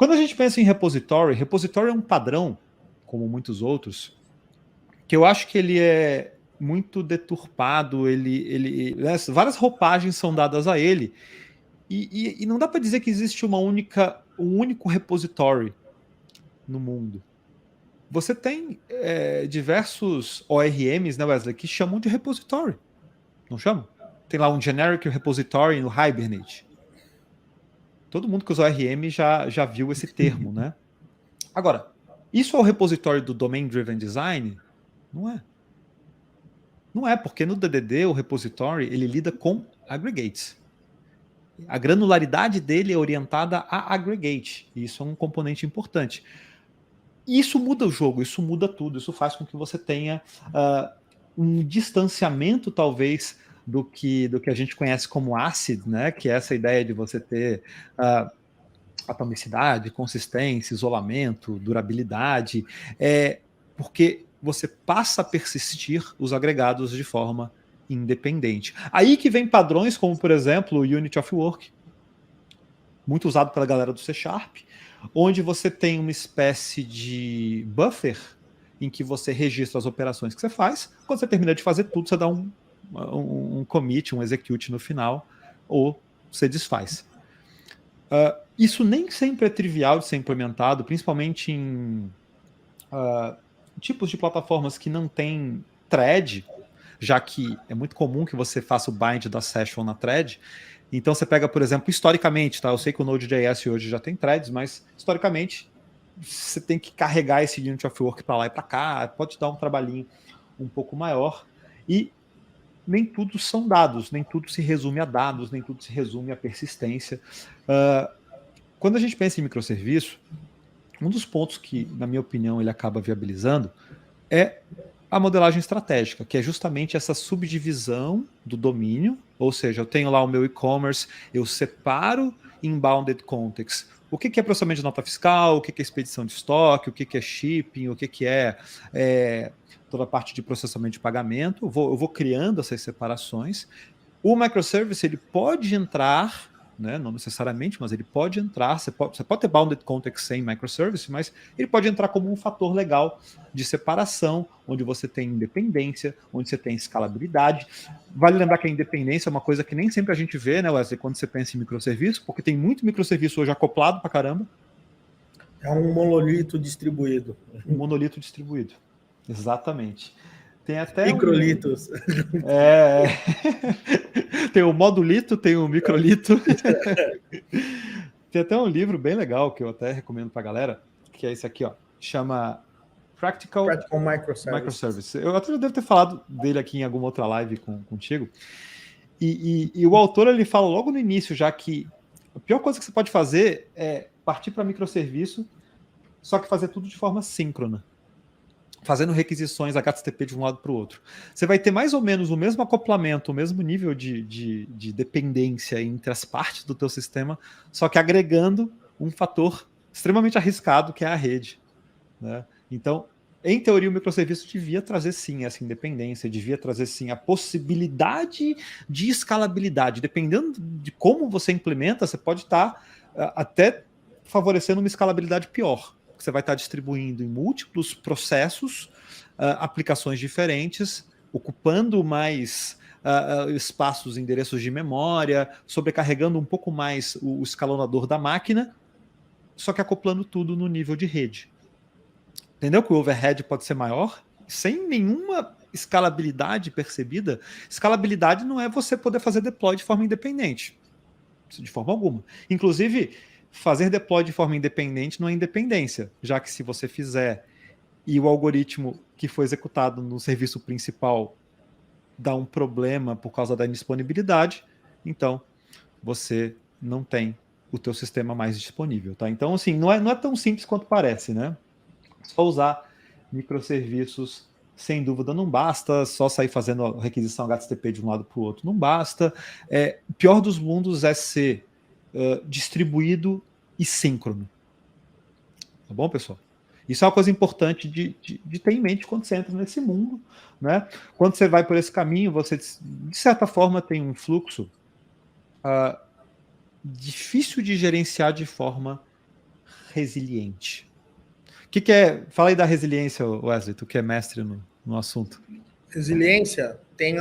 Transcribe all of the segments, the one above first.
Quando a gente pensa em repository é um padrão, como muitos outros, que eu acho que ele é muito deturpado, várias roupagens são dadas a ele, e não dá para dizer que existe um único repository no mundo. Você tem diversos ORMs, né, Wesley, que chamam de repository, não chamam? Tem lá um generic repository no Hibernate. Todo mundo que usa ORM já viu esse termo, né? Agora, isso é o repositório do Domain Driven Design? Não é. Não é, porque no DDD o repository ele lida com aggregates. A granularidade dele é orientada a aggregate. E isso é um componente importante. E isso muda o jogo, isso muda tudo. Isso faz com que você tenha um distanciamento, talvez, do que a gente conhece como ACID, né? Que é essa ideia de você ter atomicidade, consistência, isolamento, durabilidade, porque você passa a persistir os agregados de forma independente. Aí que vem padrões como, por exemplo, o Unity of Work, muito usado pela galera do C#, onde você tem uma espécie de buffer em que você registra as operações que você faz. Quando você termina de fazer tudo, você dá um commit, um execute no final, ou você desfaz. Isso nem sempre é trivial de ser implementado, principalmente em tipos de plataformas que não tem thread, já que é muito comum que você faça o bind da session na thread. Então você pega, por exemplo, historicamente, tá? Eu sei que o Node.js hoje já tem threads, mas historicamente você tem que carregar esse Unity of Work para lá e para cá, pode dar um trabalhinho um pouco maior. E nem tudo são dados, nem tudo se resume a dados, nem tudo se resume a persistência. Quando a gente pensa em microserviço, um dos pontos que, na minha opinião, ele acaba viabilizando é a modelagem estratégica, que é justamente essa subdivisão do domínio, ou seja, eu tenho lá o meu e-commerce, eu separo em bounded context o que é processamento de nota fiscal, o que é expedição de estoque, o que é shipping, o que é toda a parte de processamento de pagamento, eu vou criando essas separações. O microservice ele pode entrar, né, não necessariamente, mas ele pode entrar, você pode ter bounded context sem microservice, mas ele pode entrar como um fator legal de separação, onde você tem independência, onde você tem escalabilidade. Vale lembrar que a independência é uma coisa que nem sempre a gente vê, né, Wesley, quando você pensa em microserviço, porque tem muito microserviço hoje acoplado pra caramba. É um monolito distribuído. Um monolito distribuído, exatamente. Tem até microlitos. Tem o modulito, tem o microlito. Tem até um livro bem legal que eu até recomendo pra galera, que é esse aqui, ó. Chama Practical Microservice. Eu até já devo ter falado dele aqui em alguma outra live contigo. E o autor ele fala logo no início já que a pior coisa que você pode fazer é partir para microserviço, só que fazer tudo de forma síncrona, fazendo requisições HTTP de um lado para o outro. Você vai ter mais ou menos o mesmo acoplamento, o mesmo nível de dependência entre as partes do teu sistema, só que agregando um fator extremamente arriscado, que é a rede, né? Então, em teoria, o microserviço devia trazer sim essa independência, devia trazer sim a possibilidade de escalabilidade. Dependendo de como você implementa, você pode estar até favorecendo uma escalabilidade pior. Você vai estar distribuindo em múltiplos processos, aplicações diferentes, ocupando mais espaços, endereços de memória, sobrecarregando um pouco mais o escalonador da máquina, só que acoplando tudo no nível de rede. Entendeu que o overhead pode ser maior? Sem nenhuma escalabilidade percebida. Escalabilidade não é você poder fazer deploy de forma independente. De forma alguma. Inclusive, fazer deploy de forma independente não é independência, já que se você fizer e o algoritmo que foi executado no serviço principal dá um problema por causa da indisponibilidade, então você não tem o teu sistema mais disponível, tá? Então, assim, não é tão simples quanto parece, né? Só usar microserviços, sem dúvida, não basta. Só sair fazendo a requisição HTTP de um lado para o outro não basta. O pior dos mundos é ser distribuído e síncrono. Tá bom, pessoal? Isso é uma coisa importante de ter em mente quando você entra nesse mundo, né? Quando você vai por esse caminho, você, de certa forma, tem um fluxo difícil de gerenciar de forma resiliente? O que é... Fala aí da resiliência, Wesley, tu que é mestre no assunto. Resiliência tem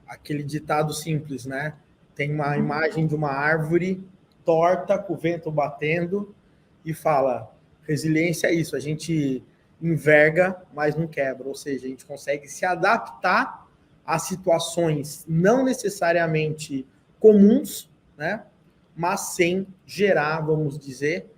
aquele ditado simples, né? Tem uma imagem de uma árvore torta, com o vento batendo, e fala, resiliência é isso, a gente enverga, mas não quebra, ou seja, a gente consegue se adaptar a situações não necessariamente comuns, né? Mas sem gerar, vamos dizer,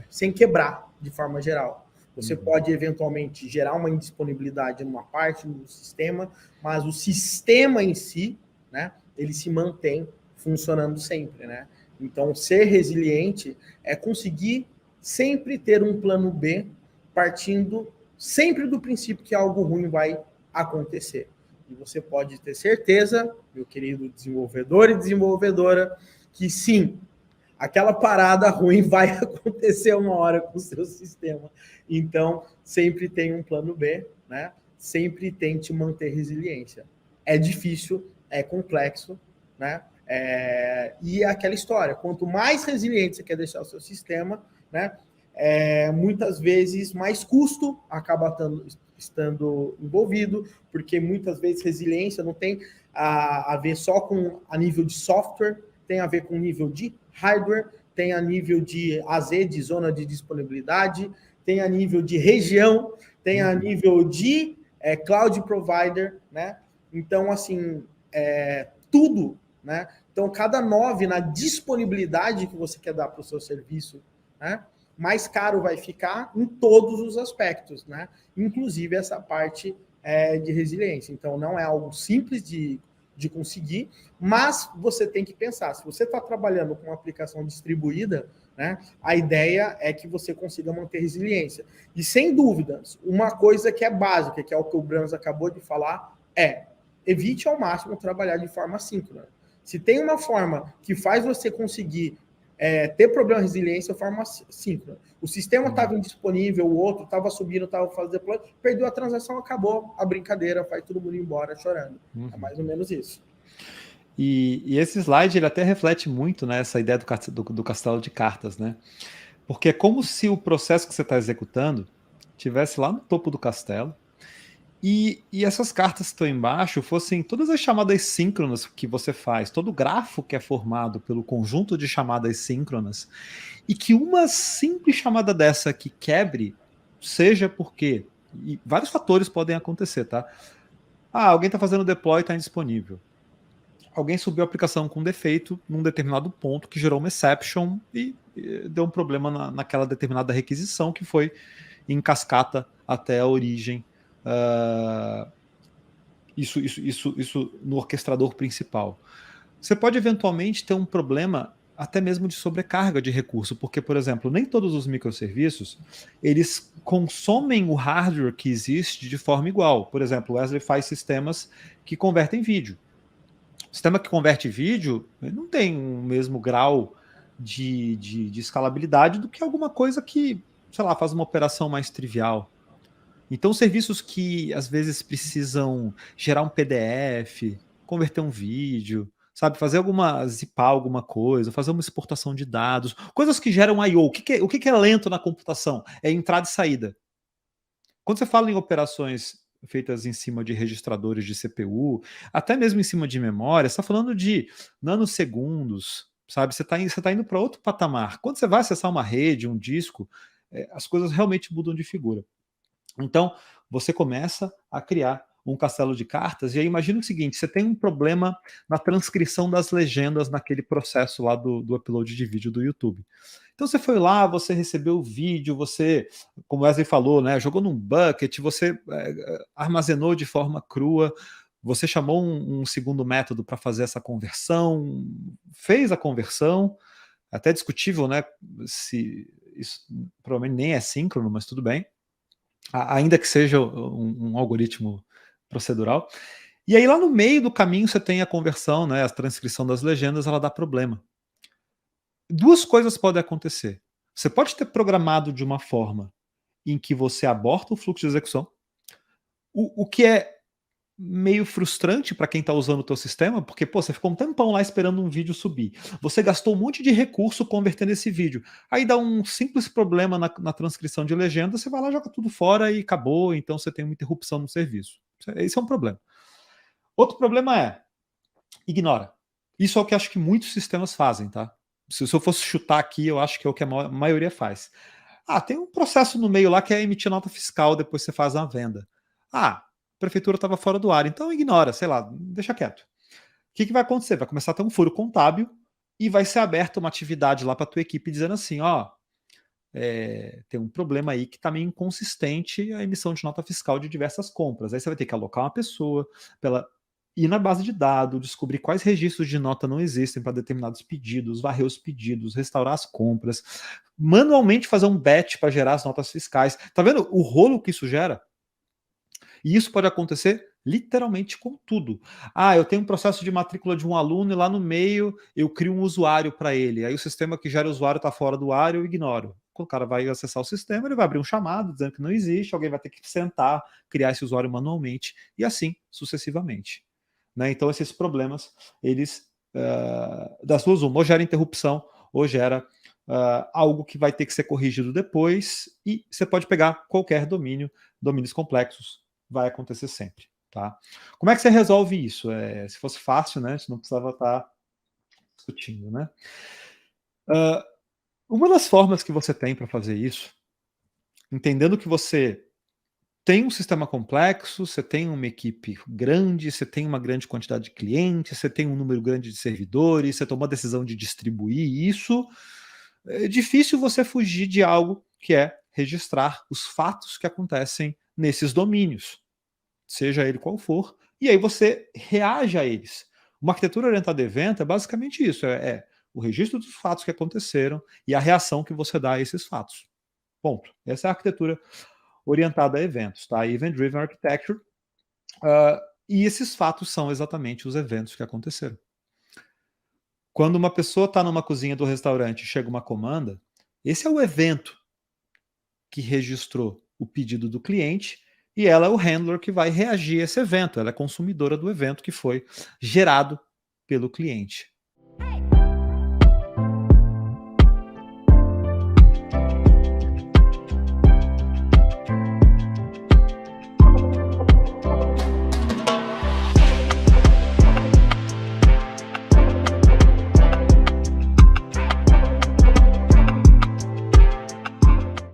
sem quebrar de forma geral. Você pode, eventualmente, gerar uma indisponibilidade numa parte do sistema, mas o sistema em si, né, ele se mantém funcionando sempre, né? Então, ser resiliente é conseguir sempre ter um plano B, partindo sempre do princípio que algo ruim vai acontecer. E você pode ter certeza, meu querido desenvolvedor e desenvolvedora, que sim, aquela parada ruim vai acontecer uma hora com o seu sistema. Então, sempre tem um plano B, né? Sempre tente manter resiliência. É difícil, é complexo, né? E é aquela história, quanto mais resiliente você quer deixar o seu sistema, né? Muitas vezes mais custo acaba estando envolvido, porque muitas vezes resiliência não tem a ver só com a nível de software, tem a ver com nível de hardware, tem a nível de AZ, de zona de disponibilidade, tem a nível de região, tem a nível de cloud provider, né? Então, assim, tudo, né? Então, cada 9 na disponibilidade que você quer dar para o seu serviço, né? Mais caro vai ficar em todos os aspectos, né? Inclusive essa parte de resiliência. Então, não é algo simples de conseguir, mas você tem que pensar, se você está trabalhando com uma aplicação distribuída, né, a ideia é que você consiga manter resiliência. E, sem dúvidas, uma coisa que é básica, que é o que o Brans acabou de falar, evite ao máximo trabalhar de forma assíncrona. Se tem uma forma que faz você conseguir ter problema de resiliência, é a forma síncrona. O sistema estava indisponível, o outro estava subindo, estava fazendo deploy, perdeu a transação, acabou a brincadeira, vai todo mundo embora chorando. É mais ou menos isso. E esse slide ele até reflete muito, né, essa ideia do castelo de cartas, né? Porque é como se o processo que você está executando estivesse lá no topo do castelo e essas cartas que estão embaixo fossem todas as chamadas síncronas que você faz, todo o grafo que é formado pelo conjunto de chamadas síncronas, e que uma simples chamada dessa que quebre, seja porque... E vários fatores podem acontecer, tá? Alguém está fazendo deploy e está indisponível. Alguém subiu a aplicação com defeito num determinado ponto que gerou uma exception e deu um problema naquela determinada requisição que foi em cascata até a origem. Isso no orquestrador principal. Você pode eventualmente ter um problema até mesmo de sobrecarga de recurso, porque, por exemplo, nem todos os microserviços eles consomem o hardware que existe de forma igual. Por exemplo, o Wesley faz sistemas que convertem vídeo. O sistema que converte vídeo não tem o mesmo grau de escalabilidade do que alguma coisa que, sei lá, faz uma operação mais trivial. Então, serviços que às vezes precisam gerar um PDF, converter um vídeo, sabe, fazer zipar alguma coisa, fazer uma exportação de dados, coisas que geram I/O. O que é lento na computação? É entrada e saída. Quando você fala em operações feitas em cima de registradores de CPU, até mesmo em cima de memória, você está falando de nanosegundos, sabe? Você tá indo para outro patamar. Quando você vai acessar uma rede, um disco, as coisas realmente mudam de figura. Então, você começa a criar um castelo de cartas, e aí imagina o seguinte, você tem um problema na transcrição das legendas naquele processo lá do upload de vídeo do YouTube. Então você foi lá, você recebeu o vídeo, você, como o Wesley falou, né, jogou num bucket, você armazenou de forma crua, você chamou um segundo método para fazer essa conversão, fez a conversão, até discutível, né, se isso provavelmente nem é síncrono, mas tudo bem, ainda que seja um algoritmo procedural. E aí lá no meio do caminho você tem a conversão, né, a transcrição das legendas, ela dá problema. Duas coisas podem acontecer. Você pode ter programado de uma forma em que você aborta o fluxo de execução, o que é meio frustrante para quem está usando o teu sistema, porque pô, você ficou um tempão lá esperando um vídeo subir. Você gastou um monte de recurso convertendo esse vídeo. Aí dá um simples problema na transcrição de legenda, você vai lá, joga tudo fora e acabou, então você tem uma interrupção no serviço. Esse é um problema. Outro problema é, ignora. Isso é o que acho que muitos sistemas fazem, tá? Se eu fosse chutar aqui, eu acho que é o que a maioria faz. Tem um processo no meio lá que é emitir nota fiscal depois que você faz uma venda. A prefeitura estava fora do ar, então ignora, sei lá, deixa quieto. O que vai acontecer? Vai começar a ter um furo contábil e vai ser aberta uma atividade lá para a tua equipe dizendo assim, tem um problema aí que está meio inconsistente a emissão de nota fiscal de diversas compras. Aí você vai ter que alocar uma pessoa pela ir na base de dados, descobrir quais registros de nota não existem para determinados pedidos, varrer os pedidos, restaurar as compras, manualmente fazer um batch para gerar as notas fiscais. Tá vendo o rolo que isso gera? E isso pode acontecer literalmente com tudo. Eu tenho um processo de matrícula de um aluno e lá no meio eu crio um usuário para ele. Aí o sistema que gera o usuário está fora do ar e eu ignoro. Quando o cara vai acessar o sistema, ele vai abrir um chamado dizendo que não existe, alguém vai ter que sentar, criar esse usuário manualmente e assim sucessivamente. Né? Então esses problemas, eles das duas uma, ou gera interrupção ou gera algo que vai ter que ser corrigido depois e você pode pegar qualquer domínios complexos, vai acontecer sempre. Tá? Como é que você resolve isso? Se fosse fácil, né, a gente não precisava estar discutindo. Né? Uma das formas que você tem para fazer isso, entendendo que você tem um sistema complexo, você tem uma equipe grande, você tem uma grande quantidade de clientes, você tem um número grande de servidores, você tomou a decisão de distribuir isso, é difícil você fugir de algo que é registrar os fatos que acontecem nesses domínios, seja ele qual for, e aí você reage a eles. Uma arquitetura orientada a evento é basicamente isso, é o registro dos fatos que aconteceram e a reação que você dá a esses fatos. Ponto. Essa é a arquitetura orientada a eventos, tá? Event Driven Architecture. E esses fatos são exatamente os eventos que aconteceram. Quando uma pessoa está numa cozinha do restaurante e chega uma comanda, esse é o evento que registrou o pedido do cliente e ela é o handler que vai reagir a esse evento. Ela é consumidora do evento que foi gerado pelo cliente.